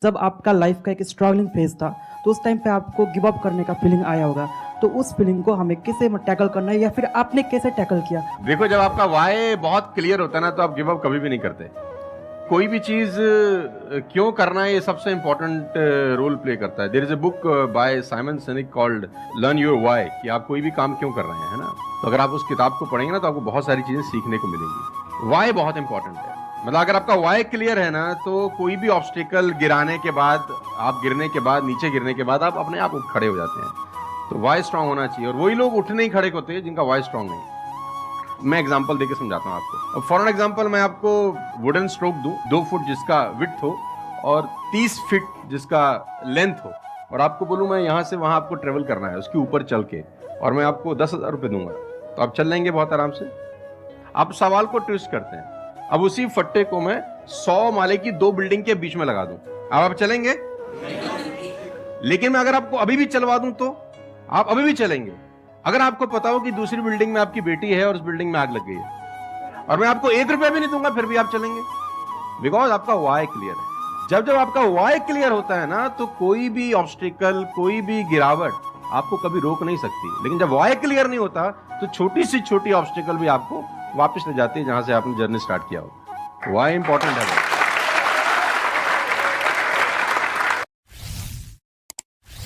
जब आपका लाइफ का एक स्ट्रगलिंग फेज था तो उस टाइम पे आपको गिव अप करने का फीलिंग आया होगा, तो उस फीलिंग को हमें कैसे टैकल करना है या फिर आपने कैसे टैकल किया? देखो, जब आपका वाई बहुत क्लियर होता है ना, तो आप गिव अप कभी भी नहीं करते। कोई भी चीज क्यों करना है, ये सबसे इंपॉर्टेंट रोल प्ले करता है। There is a book by Simon Sinek called learn your why, कि आप कोई भी काम क्यों कर रहे हैं, है ना। तो अगर आप उस किताब को पढ़ेंगे ना, तो आपको बहुत सारी चीजें सीखने को मिलेंगी। वाई बहुत इंपॉर्टेंट है। मतलब अगर आपका वाई क्लियर है ना, तो कोई भी ऑब्स्टिकल गिराने के बाद, आप गिरने के बाद, नीचे गिरने के बाद आप अपने आप उठ खड़े हो जाते हैं। तो वाई स्ट्रांग होना चाहिए, और वही लोग उठने ही खड़े होते हैं जिनका वाई स्ट्रांग नहीं। मैं एग्जांपल देके समझाता हूँ आपको। फॉर एन एग्जांपल मैं आपको वुडन स्ट्रोक दूं, 2 फुट जिसका विड्थ हो और 30 फीट जिसका लेंथ हो, और आपको बोलूं मैं यहाँ से वहां आपको ट्रेवल करना है उसके ऊपर चल के, और मैं आपको 10,000 रुपए दूंगा, तो आप चल लेंगे बहुत आराम से। आप सवाल को ट्विस्ट करते हैं। अब उसी फट्टे को मैं 100 माले की 2 बिल्डिंग के बीच में लगा दूं, अब आप चलेंगे? लेकिन मैं अगर आपको अभी भी चलवा दूं तो आप अभी भी चलेंगे। अगर आपको पता हो कि दूसरी बिल्डिंग में आपकी बेटी है और उस बिल्डिंग में आग लग गई है, और मैं आपको 1 रुपया भी नहीं दूंगा, फिर भी आप चलेंगे, बिकॉज आपका वाई क्लियर है। जब जब आपका वाई क्लियर होता है ना, तो कोई भी ऑब्स्टिकल, कोई भी गिरावट आपको कभी रोक नहीं सकती। लेकिन जब वाई क्लियर नहीं होता, तो छोटी सी छोटी ऑब्स्टिकल भी आपको वापस ले जाती है जहां से आपने जर्नी स्टार्ट किया हो। वाई इंपॉर्टेंट है।